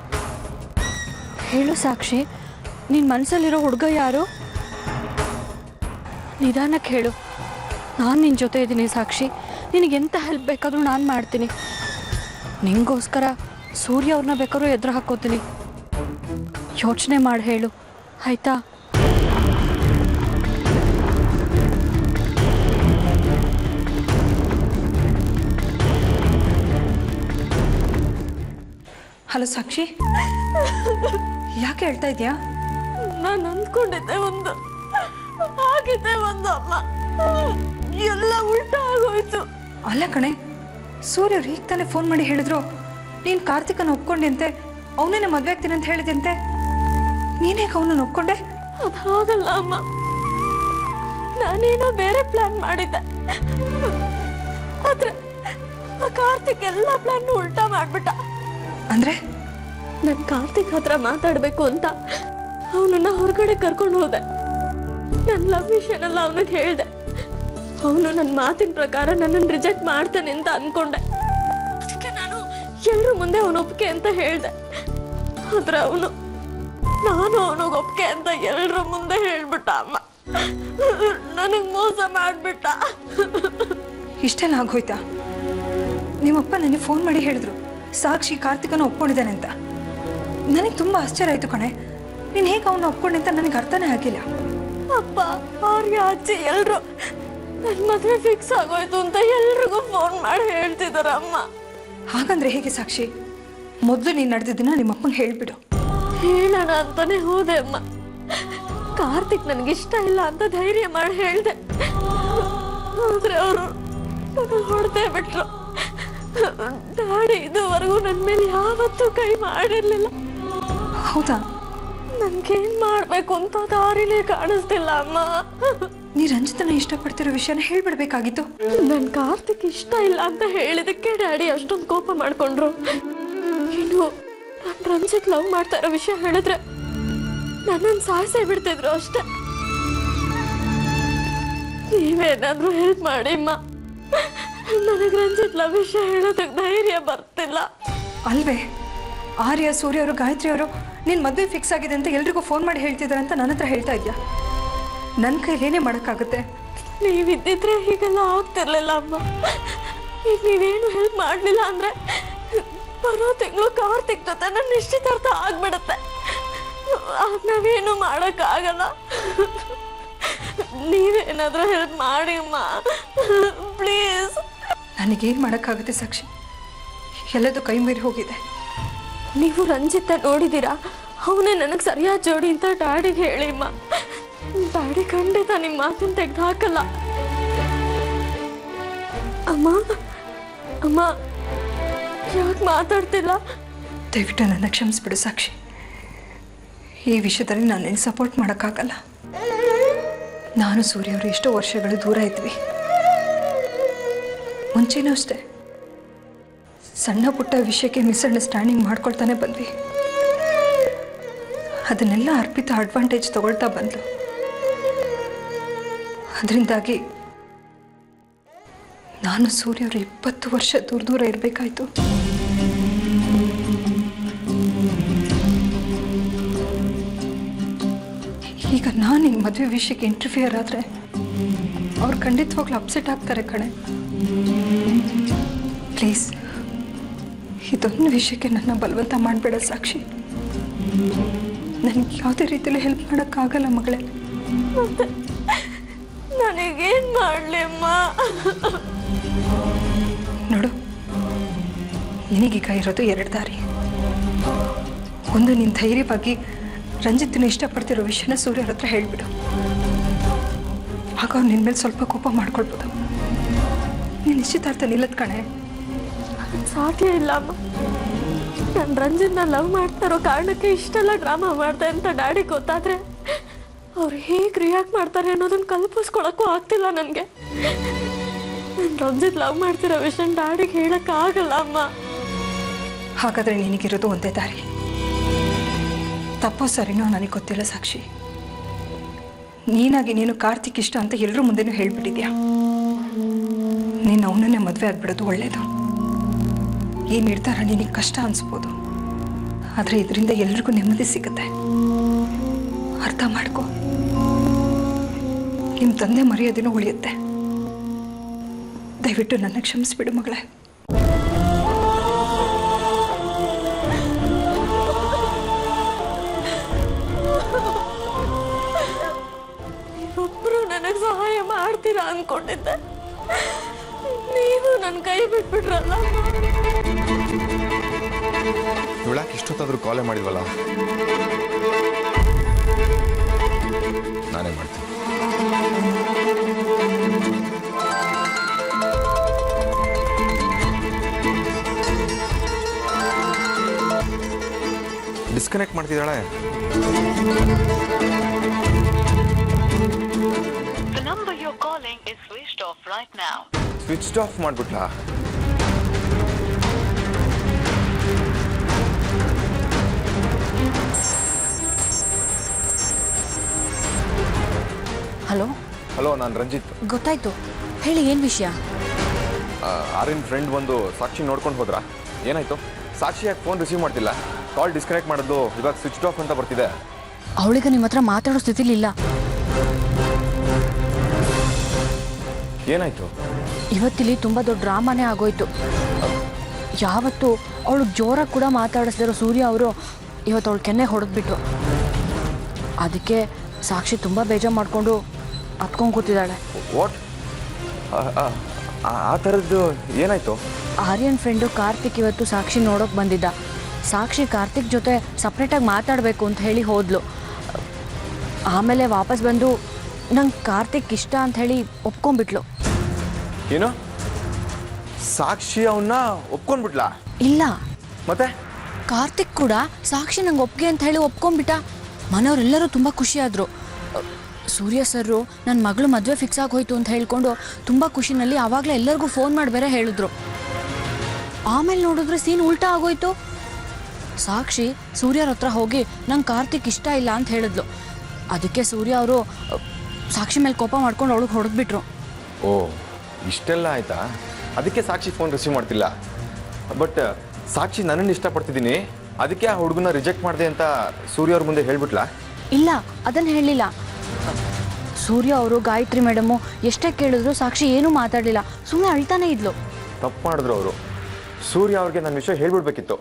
ಹೇಳು ಸಾಕ್ಷಿ, ನಿನ್ನ ಮನಸ್ಸಲ್ಲಿರೋ ಹುಡುಗ ಯಾರು? ನಿಧಾನಕ್ಕೆ ಹೇಳು. ನಾನು ನಿನ್ನ ಜೊತೆ ಇದ್ದೀನಿ ಸಾಕ್ಷಿ. ನಿನಗೆಂತ ಹೆಲ್ಪ್ ಬೇಕಾದರೂ ನಾನು ಮಾಡ್ತೀನಿ. ನಿಂಗೋಸ್ಕರ ಸೂರ್ಯ ಅವ್ರನ್ನ ಬೇಕಾದ್ರೂ ಎದುರು ಹಾಕೋತೀನಿ. ಯೋಚನೆ ಮಾಡಿ ಹೇಳು, ಆಯ್ತಾ? ಹಲೋ ಸಾಕ್ಷಿ, ಯಾಕೆ ಹೇಳ್ತಾ ಇದೆಯಾ? ನಾನು ಅಂದ್ಕೊಂಡಿದ್ದೆ ಒಂದು, ಆಗಿದ್ದೆ ಒಂದು, ಅಮ್ಮ ಎಲ್ಲ ಉಲ್ಟಾ ಆಗೋಯ್ತು. ಅಲ್ಲ ಕಣೆ, ಸೂರ್ಯ ಅವ್ರು ಈಗ ತಾನೇ ಫೋನ್ ಮಾಡಿ ಹೇಳಿದ್ರು ನೀನು ಕಾರ್ತಿಕನ ಒಪ್ಕೊಂಡೆಂತೆ, ಅವನೇನೆ ಮದುವೆ ಆಗ್ತೀನಿ ಅಂತ ಹೇಳಿದಂತೆ. ನೀನೇಗ ಅವನನ್ನು ಒಪ್ಕೊಂಡೆ? ಅದು ಹಾಗಲ್ಲ ಅಮ್ಮ, ನಾನೇನೋ ಬೇರೆ ಪ್ಲಾನ್ ಮಾಡಿದ್ದೆ. ಆದ್ರೆ ಆ ಕಾರ್ತಿಕ್ ಎಲ್ಲ ಪ್ಲಾನ್ ಉಲ್ಟಾ ಮಾಡ್ಬಿಟ್ಟ. ಅಂದ್ರೆ ನಾನು ಕಾರ್ತಿಕ್ ಹತ್ರ ಮಾತಾಡ್ಬೇಕು ಅಂತ ಅವನನ್ನ ಹೊರಗಡೆ ಕರ್ಕೊಂಡು ಹೋದೆ. ನನ್ನ ಲವ್ ವಿಷಯನೆಲ್ಲ ಅವನಿಗೆ ಹೇಳಿದೆ. ಅವನು ನನ್ನ ಮಾತಿನ ಪ್ರಕಾರ ನನ್ನನ್ನು ರಿಜೆಕ್ಟ್ ಮಾಡ್ತಾನೆ ಅಂತ ಅನ್ಕೊಂಡೆ. ಅದಕ್ಕೆ ನಾನು ಎಲ್ಲರ ಮುಂದೆ ಅವನ ಒಪ್ಪಿಗೆ ಅಂತ ಹೇಳಿದೆ. ಆದ್ರೆ ನಾನು ಅವನಿಗೆ ಒಪ್ಪಿಗೆ ಅಂತ ಎಲ್ಲರ ಮುಂದೆ ಹೇಳ್ಬಿಟ್ಟ. ಅಮ್ಮ ನನಗೆ ಮೋಸ ಮಾಡ್ಬಿಟ್ಟ. ಇಷ್ಟೆಲ್ಲ ಆಗೋಯ್ತಾ? ನಿಮ್ಮಪ್ಪ ನನಗೆ ಫೋನ್ ಮಾಡಿ ಹೇಳಿದ್ರು ಸಾಕ್ಷಿ ಕಾರ್ತಿಕನ ಒಪ್ಕೊಂಡಿದ್ದಾನೆ ಅಂತ. ನನಗೆ ತುಂಬಾ ಆಶ್ಚರ್ಯ ಆಯ್ತು ಕಣೆ. ನೀನು ಹೇಗೆ ಅವನ್ನ ಒಪ್ಕೊಂಡೆ ಅಂತ ನನಗೆ ಅರ್ಥನೇ ಆಗಿಲ್ಲ. ಅಪ್ಪ, ಅವ್ರಿಗೆ ಅಜ್ಜಿ ಎಲ್ರು ನನ್ನ ಮದುವೆ ಫಿಕ್ಸ್ ಆಗೋಯ್ತು ಅಂತ ಎಲ್ರಿಗೂ ಫೋನ್ ಮಾಡಿ ಹೇಳ್ತಿದಾರ. ಅಮ್ಮ ಹಾಗಂದ್ರೆ ಹೇಗೆ ಸಾಕ್ಷಿ? ಮೊದಲು ನೀನು ನಡೆದಿದ್ದನ್ನ ನಿಮ್ಮಪ್ಪಂಗೆ ಹೇಳ್ಬಿಡು. ಹೇಳೋಣ ಅಂತಾನೆ ಹೋದೆ ಅಮ್ಮ. ಕಾರ್ತಿಕ್ ನನಗಿಷ್ಟ ಇಲ್ಲ ಅಂತ ಧೈರ್ಯ ಮಾಡಿ ಹೇಳ್ದೆ. ಆದ್ರೆ ಅವರು ಹೊಡೆದೇ ಬಿಟ್ರು. ಡ್ಯಾಡಿ ಇದುವರೆಗೂ ನನ್ನ ಮೇಲೆ ಯಾವತ್ತೂ ಕೈ ಮಾಡಿರ್ಲಿಲ್ಲ. ಹೌದಾ? ನನ್ಗೇನ್ ಮಾಡ್ಬೇಕು ಅಂತ ದಾರಿನೇ ಕಾಣಿಸ್ತಿಲ್ಲ ಅಮ್ಮ. ನೀ ರಂಜಿತನ ಇಷ್ಟಪಡ್ತಿರೋ ವಿಷಯನ ಹೇಳ್ಬಿಡ್ಬೇಕಾಗಿತ್ತು. ನನ್ ಕಾರ್ತಿಕ್ ಇಷ್ಟ ಇಲ್ಲ ಅಂತ ಹೇಳಿದಕ್ಕೆ ಡ್ಯಾಡಿ ಅಷ್ಟೊಂದು ಕೋಪ ಮಾಡ್ಕೊಂಡ್ರು. ಇನ್ನು ನಾನು ರಂಜಿತ್ ಲವ್ ಮಾಡ್ತಾ ಇರೋ ವಿಷಯ ಹೇಳಿದ್ರೆ ನನ್ನನ್ನು ಸಾಯಿಸೇ ಬಿಡ್ತಿದ್ರು ಅಷ್ಟೆ. ನೀವೇನಾದ್ರೂ ಹೆಲ್ಪ್ ಮಾಡಿ ಅಮ್ಮ. ನನಗೆ ರಂಜಿತ್ ಲವ್ ವಿಷಯ ಹೇಳೋದಕ್ಕೆ ಧೈರ್ಯ ಬರ್ತಿಲ್ಲ. ಅಲ್ವೇ, ಆರ್ಯ, ಸೂರ್ಯ ಅವರು, ಗಾಯತ್ರಿ ಅವರು ನಿನ್ನ ಮದುವೆ ಫಿಕ್ಸ್ ಆಗಿದೆ ಅಂತ ಎಲ್ರಿಗೂ ಫೋನ್ ಮಾಡಿ ಹೇಳ್ತಿದ್ದಾರೆ ಅಂತ ನನ್ನ ಹತ್ರ ಹೇಳ್ತಾ ಇದ್ಯಾ? ನನ್ನ ಕೈಲೇನೇ ಮಾಡೋಕ್ಕಾಗುತ್ತೆ. ನೀವಿದ್ದಿದ್ರೆ ಹೀಗೆಲ್ಲ ಆಗ್ತಿರ್ಲಿಲ್ಲ ಅಮ್ಮ. ಈಗ ನೀವೇನು ಹೆಲ್ಪ್ ಮಾಡಲಿಲ್ಲ ಅಂದ್ರೆ ಬರೋ ತಿಂಗಳು ಕಾರ್ತಿಕ್ ಜೊತೆ ನನ್ನ ನಿಶ್ಚಿತಾರ್ಥ ಆಗ್ಬಿಡುತ್ತೆ. ಆಗ ನಾವೇನು ಮಾಡೋಕ್ಕಾಗಲ್ಲ. ನೀವೇನಾದ್ರೂ ಹೆಲ್ಪ್ ಮಾಡಿ ಅಮ್ಮ, ಪ್ಲೀಸ್. ನನಗೇನು ಮಾಡೋಕ್ಕಾಗುತ್ತೆ ಸಾಕ್ಷಿ? ಎಲ್ಲದೂ ಕೈ ಮೀರಿ ಹೋಗಿದೆ. ನೀವು ರಂಜಿತ ನೋಡಿದ್ದೀರಾ? ಅವನೇ ನನಗೆ ಸರಿಯಾದ ಜೋಡಿ ಅಂತ ಡ್ಯಾಡಿಗೆ ಹೇಳಿ ಅಮ್ಮ. ಡ್ಯಾಡಿ ಖಂಡಿತ ನಿಮ್ಮ ಮಾತನ್ನು ತೆಗೆದು ಹಾಕಲ್ಲ. ಅಮ್ಮ ಅಮ್ಮ ಯಾಕೆ ಮಾತಾಡ್ತಿಲ್ಲ? ದಯವಿಟ್ಟು ನನ್ನ ಕ್ಷಮಿಸ್ಬಿಡು ಸಾಕ್ಷಿ. ಈ ವಿಷಯದಲ್ಲಿ ನಾನು ನಿನ್ನ ಸಪೋರ್ಟ್ ಮಾಡೋಕ್ಕಾಗಲ್ಲ. ನಾನು ಸೂರ್ಯ ಅವರು ಎಷ್ಟೋ ವರ್ಷಗಳು ದೂರ ಇದ್ವಿ. ಮುಂಚೆನೂ ಅಷ್ಟೇ ಸಣ್ಣ ಪುಟ್ಟ ವಿಷಯಕ್ಕೆ ಮಿಸ್ಅಂಡರ್ಸ್ಟ್ಯಾಂಡಿಂಗ್ ಮಾಡ್ಕೊಳ್ತಾನೆ ಬಂದ್ವಿ. ಅದನ್ನೆಲ್ಲ ಅರ್ಪಿತ ಅಡ್ವಾಂಟೇಜ್ ತಗೊಳ್ತಾ ಬಂದ್ಲು. ಅದರಿಂದಾಗಿ ನಾನು ಸೂರ್ಯ ಅವರು 20 ವರ್ಷ ದೂರ ಇರಬೇಕಾಯ್ತು. ಈಗ ನಾನು ನಿನ್ನ ಮದುವೆ ವಿಷಯಕ್ಕೆ ಇಂಟರ್ಫಿಯರ್ ಆದರೆ ಅವ್ರು ಖಂಡಿತವಾಗ್ಲೂ ಅಪ್ಸೆಟ್ ಆಗ್ತಾರೆ ಕಣೆ. ಪ್ಲೀಸ್ ಇದೊಂದು ವಿಷಯಕ್ಕೆ ನನ್ನ ಬಲವಂತ ಮಾಡಬೇಡ ಸಾಕ್ಷಿ. ನನಗೆ ಯಾವುದೇ ರೀತಿಯಲ್ಲಿ ಹೆಲ್ಪ್ ಮಾಡೋಕ್ಕಾಗಲ್ಲ ಮಗಳೇ. ನನಗೇನು ಮಾಡಲಿ ಅಮ್ಮ? ನೋಡು, ನಿನಗೀಗ ಇರೋದು 2 ದಾರಿ. ಒಂದು, ನೀನು ಧೈರ್ಯವಾಗಿ ರಂಜಿತ್ನ ಇಷ್ಟಪಡ್ತಿರೋ ವಿಷಯನ ಸೂರ್ಯ ಅವ್ರ ಹತ್ರ ಹೇಳಿಬಿಡು. ಆಗ ಅವ್ರು ನಿನ್ನ ಮೇಲೆ ಸ್ವಲ್ಪ ಕೋಪ ಮಾಡ್ಕೊಳ್ಬೋದು. ನೀನು ನಿಶ್ಚಿತಾರ್ಥ ನಿಲ್ಲದ ಕಣೆ. ಸಾಧ್ಯ ಇಲ್ಲ ಅಮ್ಮ. ನಾನು ರಂಜಿತ್ನ ಲವ್ ಮಾಡ್ತಾರೋ ಕಾರಣಕ್ಕೆ ಇಷ್ಟೆಲ್ಲ ಡ್ರಾಮಾ ಮಾಡ್ದೆ ಅಂತ ಡ್ಯಾಡಿ ಗೊತ್ತಾದ್ರೆ ಅವ್ರು ಹೇಗೆ ರಿಯಾಕ್ಟ್ ಮಾಡ್ತಾರೆ ಅನ್ನೋದನ್ನ ಕಲ್ಪಿಸ್ಕೊಳಕ್ಕೂ ಆಗ್ತಿಲ್ಲ ನನಗೆ. ನಾನು ರಂಜಿತ್ ಲವ್ ಮಾಡ್ತಿರೋ ವಿಷಯ ಡ್ಯಾಡಿಗೆ ಹೇಳೋಕ್ಕಾಗಲ್ಲ ಅಮ್ಮ. ಹಾಗಾದರೆ ನಿನಗಿರೋದು ಒಂದೇ ದಾರಿ. ತಪ್ಪೋ ಸರಿನೋ ನನಗೆ ಗೊತ್ತಿಲ್ಲ ಸಾಕ್ಷಿ. ನೀನಾಗಿ ನೀನು ಕಾರ್ತಿಕ್ ಇಷ್ಟ ಅಂತ ಎಲ್ಲರೂ ಮುಂದೆನೂ ಹೇಳ್ಬಿಟ್ಟಿದ್ಯಾ. ನೀನು ಅವನನ್ನೇ ಮದುವೆ ಆಗ್ಬಿಡೋದು ಒಳ್ಳೇದು. ಈ ನಿರ್ಧಾರ ನಿನಗೆ ಕಷ್ಟ ಅನಿಸ್ಬೋದು, ಆದರೆ ಇದರಿಂದ ಎಲ್ರಿಗೂ ನೆಮ್ಮದಿ ಸಿಗುತ್ತೆ. ಅರ್ಥ ಮಾಡ್ಕೊ. ನಿಮ್ಮ ತಂದೆ ಮರ್ಯಾದೆನೂ ಉಳಿಯುತ್ತೆ. ದಯವಿಟ್ಟು ನನ್ನ ಕ್ಷಮಿಸ್ಬಿಡು ಮಗಳೇ. ಒಬ್ಬರು ನನಗೆ ಸಹಾಯ ಮಾಡ್ತೀರಾ ಅನ್ಕೊಂಡಿದ್ದೆ. ನೀವು ನನ್ನ ಕೈ ಬಿಟ್ಬಿಟ್ರಲ್ಲ. ಇವಳಾಕೆ ಇಷ್ಟೊತ್ತಾದ್ರೂ ಕಾಲೇ ಮಾಡಿದ್ವಲ್ಲ. ನಾನೇ ಮಾಡ್ತೀನಿ. ಡಿಸ್ಕನೆಕ್ಟ್ ಮಾಡ್ತಿದ್ದಾಳೆ. The number you're calling is switched off right now. Switch off ಮಾಡ್ಬಿಟ್ಲಾ? ಹಲೋ ಹಲೋ, ನಾನು ರಂಜಿತ್. ಗೊತ್ತಾಯ್ತು, ಹೇಳಿ ಏನು ವಿಷಯ? ಆರ್ಯನ್ ಫ್ರೆಂಡ್ ಬಂದು ಸಾಕ್ಷಿ ನೋಡ್ಕೊಂಡು ಹೋದ್ರಾ? ಏನಾಯ್ತು? ಸಾಕ್ಷಿ ಯಾಕೆ ಫೋನ್ ರಿಸೀವ್ ಮಾಡ್ತಿಲ್ಲ? ಕಾಲ್ ಡಿಸ್ಕನೆಕ್ಟ್ ಮಾಡೋದು ಇವಾಗ ಸ್ವಿಚ್ ಆಫ್ ಅಂತ ಬರ್ತಿದೆ. ಅವಳಿಗೆ ನಿಮ್ಮ ಹತ್ರ ಮಾತಾಡೋ ಸ್ಥಿತಿಲಿ ಇಲ್ಲ. ಏನಾಯ್ತು? ಇವತ್ತಿಲ್ಲಿ ತುಂಬ ದೊಡ್ಡ ಡ್ರಾಮಾನೇ ಆಗೋಯ್ತು. ಯಾವತ್ತು ಅವಳು ಜೋರಾಗಿ ಕೂಡ ಮಾತಾಡಿಸಿದ್ರು ಸೂರ್ಯ ಅವರು ಇವತ್ತು ಅವಳು ಕೆನ್ನೆ ಹೊಡೆದ್ಬಿಟ್ರು. ಅದಕ್ಕೆ ಸಾಕ್ಷಿ ತುಂಬ ಬೇಜಾರು ಮಾಡಿಕೊಂಡು ಹತ್ಕೊಂಡು ಕೂತಿದ್ದಾಳೆ. ವಾಟ್? ಆ ಥರದ್ದು ಏನಾಯ್ತು? ಆರ್ಯನ್ ಫ್ರೆಂಡು ಕಾರ್ತಿಕ್ ಇವತ್ತು ಸಾಕ್ಷಿ ನೋಡೋಕೆ ಬಂದಿದ್ದ. ಸಾಕ್ಷಿ ಕಾರ್ತಿಕ್ ಜೊತೆ ಸಪ್ರೇಟಾಗಿ ಮಾತಾಡಬೇಕು ಅಂತ ಹೇಳಿ ಹೋದ್ಲು. ಆಮೇಲೆ ವಾಪಸ್ ಬಂದು ನಂಗೆ ಕಾರ್ತಿಕ್ ಇಷ್ಟ ಅಂತ ಹೇಳಿ ಒಪ್ಕೊಂಡ್ಬಿಟ್ಲು. ಏನು? ಸಾಕ್ಷಿ ಅವನ್ನ ಒಪ್ಕೊಂಡ್ಬಿಟ್ಲಾ? ಇಲ್ಲ, ಮತ್ತೆ ಕಾರ್ತಿಕ್ ಕೂಡ ಸಾಕ್ಷಿ ನಂಗೆ ಒಪ್ಪಿಗೆ ಅಂತ ಹೇಳಿ ಒಪ್ಕೊಂಡ್ಬಿಟ್ಟ. ಮನೆಯವರೆಲ್ಲರೂ ತುಂಬ ಖುಷಿಯಾದರು. ಸೂರ್ಯ ಸರ್ರು ನನ್ನ ಮಗಳು ಮದುವೆ ಫಿಕ್ಸ್ ಆಗೋಯ್ತು ಅಂತ ಹೇಳ್ಕೊಂಡು ತುಂಬ ಖುಷಿನಲ್ಲಿ ಆವಾಗಲೇ ಎಲ್ಲರಿಗೂ ಫೋನ್ ಮಾಡಿ ಬೇರೆ ಹೇಳಿದ್ರು. ಆಮೇಲೆ ನೋಡಿದ್ರೆ ಸೀನ್ ಉಲ್ಟಾ ಆಗೋಯ್ತು. ಸಾಕ್ಷಿ ಸೂರ್ಯರ ಹತ್ರ ಹೋಗಿ ನಂಗೆ ಕಾರ್ತಿಕ್ ಇಷ್ಟ ಇಲ್ಲ ಅಂತ ಹೇಳಿದ್ಲು. ಅದಕ್ಕೆ ಸೂರ್ಯ ಅವರು ಸಾಕ್ಷಿ ಮೇಲೆ ಕೋಪ ಮಾಡ್ಕೊಂಡು ಅವಳಿಗೆ ಹೊಡೆದ್ಬಿಟ್ರು. ಓ, ಇಷ್ಟೆಲ್ಲ ಆಯ್ತಾ? ಅದಕ್ಕೆ ಸಾಕ್ಷಿ ಫೋನ್ ರಿಸೀವ್ ಮಾಡ್ತಿಲ್ಲ. ಬಟ್ ಸಾಕ್ಷಿ ನನ್ನನ್ನು ಇಷ್ಟಪಡ್ತಿದ್ದೀನಿ, ಅದಕ್ಕೆ ಆ ಹುಡುಗನ ರಿಜೆಕ್ಟ್ ಮಾಡಿದೆ ಅಂತ ಸೂರ್ಯ ಅವ್ರ ಮುಂದೆ ಹೇಳ್ಬಿಟ್ಲಾ? ಇಲ್ಲ, ಅದನ್ನು ಹೇಳಲಿಲ್ಲ. ಸೂರ್ಯ ಅವರು ಗಾಯತ್ರಿ ಮೇಡಮು ಎಷ್ಟೇ ಕೇಳಿದ್ರು ಸಾಕ್ಷಿ ಏನೂ ಮಾತಾಡಲಿಲ್ಲ, ಸುಮ್ಮನೆ ಅಳ್ತಾನೆ ಇದ್ಲು. ತಪ್ಪು ಮಾಡಿದ್ರು ಅವರು. ಸೂರ್ಯ ಅವ್ರಿಗೆ ನನ್ನ ವಿಷಯ ಹೇಳ್ಬಿಡ್ಬೇಕಿತ್ತು.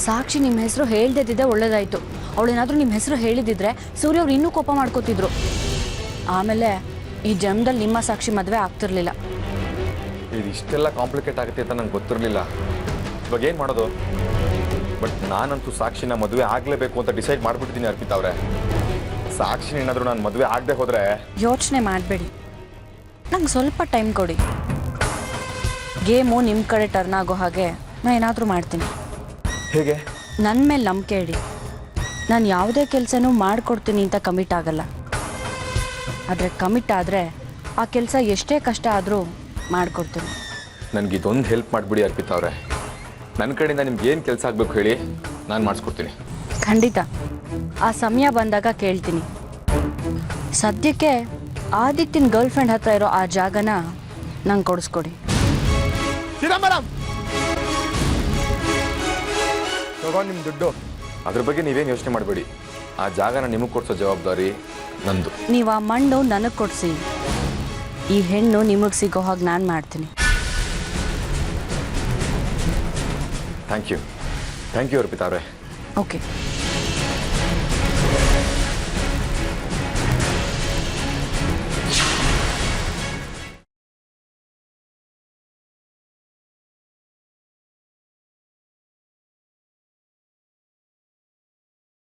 ಸಾಕ್ಷಿ ನಿಮ್ಮ ಹೆಸರು ಹೇಳ್ದಿದ್ದೆ ಒಳ್ಳೇದಾಯಿತು. ಅವಳೇನಾದರೂ ನಿಮ್ಮ ಹೆಸರು ಹೇಳಿದಿದ್ರೆ ಸೂರ್ಯ ಅವ್ರು ಇನ್ನೂ ಕೋಪ ಮಾಡ್ಕೋತಿದ್ರು. ಆಮೇಲೆ ಈ ಜನ್ಮದಲ್ಲಿ ನಿಮ್ಮ ಸಾಕ್ಷಿ ಮದುವೆ ಆಗ್ತಿರ್ಲಿಲ್ಲ. ಇದು ಇಷ್ಟೆಲ್ಲ ಕಾಂಪ್ಲಿಕೇಟ್ ಆಗುತ್ತೆ ಅಂತ ನಂಗೆ ಗೊತ್ತಿರಲಿಲ್ಲ. ಇವಾಗ ಏನು ಮಾಡೋದು? ಬಟ್ ನಾನಂತೂ ಸಾಕ್ಷಿನ ಮದುವೆ ಆಗಲೇಬೇಕು ಅಂತ ಡಿಸೈಡ್ ಮಾಡಿಬಿಟ್ಟಿದ್ದೀನಿ ಅರ್ಪಿತಾ ಅವರೇ. ಸಾಕ್ಷಿ ಏನಾದರೂ ನಾನು ಮದುವೆ ಆಗದೆ ಹೋದರೆ ಯೋಚನೆ ಮಾಡಬೇಡಿ, ನಂಗೆ ಸ್ವಲ್ಪ ಟೈಮ್ ಕೊಡಿ. ಗೇಮು ನಿಮ್ಮ ಕಡೆ ಟರ್ನ್ ಆಗೋ ಹಾಗೆ ನಾನು ಏನಾದರೂ ಮಾಡ್ತೀನಿ. ಹೇಗೆ? ನನ್ನ ಮೇಲೆ ನಂಬಿಕೆ ಇಡಿ. ನಾನು ಯಾವುದೇ ಕೆಲಸನೂ ಮಾಡಿಕೊಡ್ತೀನಿ ಅಂತ ಕಮಿಟ್ ಆಗಲ್ಲ. ಆದರೆ ಕಮಿಟ್ ಆದರೆ ಆ ಕೆಲಸ ಎಷ್ಟೇ ಕಷ್ಟ ಆದರೂ ಮಾಡಿಕೊಡ್ತೀನಿ. ನನಗೆ ಇದೊಂದು ಹೆಲ್ಪ್ ಮಾಡಿಬಿಡಿ ಅರ್ಪಿತಾ ಅವರೇ. ನನ್ನ ಕಡೆಯಿಂದ ನಿಮ್ಗೆ ಏನು ಕೆಲಸ ಆಗಬೇಕು ಹೇಳಿ, ನಾನು ಮಾಡಿಸ್ಕೊಡ್ತೀನಿ. ಖಂಡಿತ, ಆ ಸಮಯ ಬಂದಾಗ ಕೇಳ್ತೀನಿ. ಸದ್ಯಕ್ಕೆ ಆದಿತ್ಯನ ಗರ್ಲ್ ಫ್ರೆಂಡ್ ಹತ್ರ ಇರೋ ಆ ಜಾಗನ ನಂಗೆ ಕೊಡಿಸ್ಕೊಡಿ. ತಗೋ ನಿಮ್ಮ ದುಡ್ಡು. ಅದ್ರ ಬಗ್ಗೆ ನೀವೇನು ಯೋಚನೆ ಮಾಡಬೇಡಿ. ಆ ಜಾಗನ ನಿಮಗೆ ಕೊಡಿಸೋ ಜವಾಬ್ದಾರಿ ನಂದು. ನೀವು ಆ ಮಣ್ಣು ನನಗೆ ಕೊಡಿಸಿ, ಈ ಹೆಣ್ಣು ನಿಮಗೆ ಸಿಗೋ ಹಾಗೆ ನಾನು ಮಾಡ್ತೀನಿ. ಥ್ಯಾಂಕ್ ಯು ಅರ್ಪಿತಾ ಅವರೇ. ಓಕೆ.